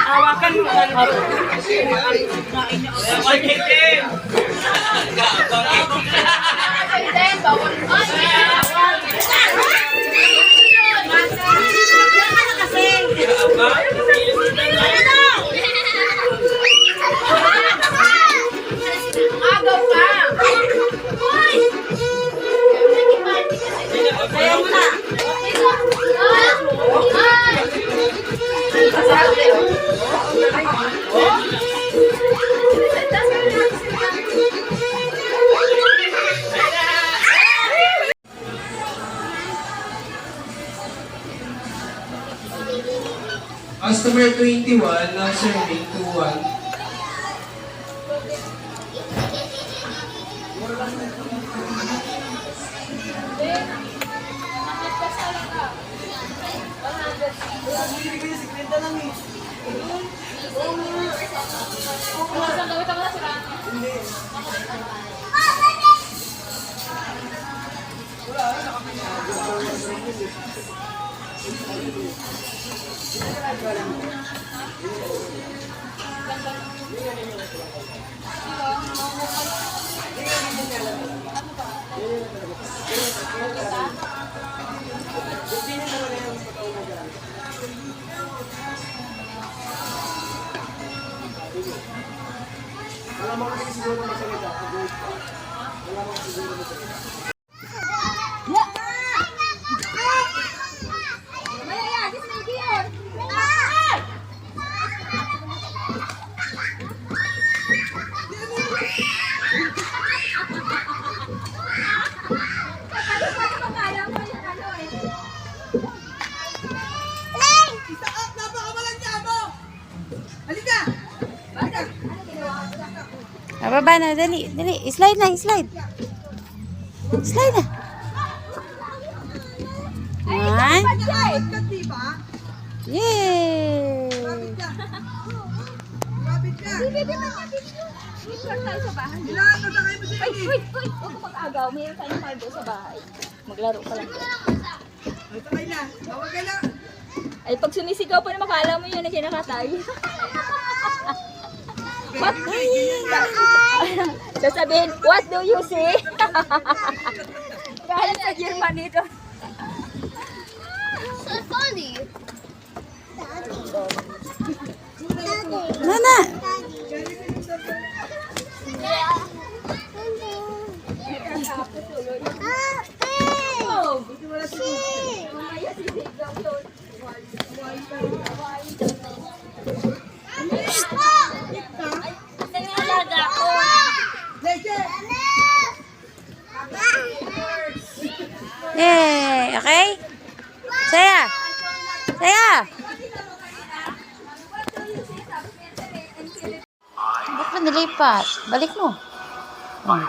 Hawakan mo lang. Customer 21, now serving 21. Baba na, dali, dali. Slide na, slide. Slide na. One. Yay! Wait. Huwag ko mag-agaw. Mayroon tayong cargo sa bahay. Maglaro ka lang. Ay, pag sumisigaw pa naman, akala mo yun na kinakatay. What? Sasabihin, what do you see? Galing sa Germany ito. So funny. Nana. Yay! Okay? Saya! Saya! Ba't mo nilipat? Balik mo. Oh.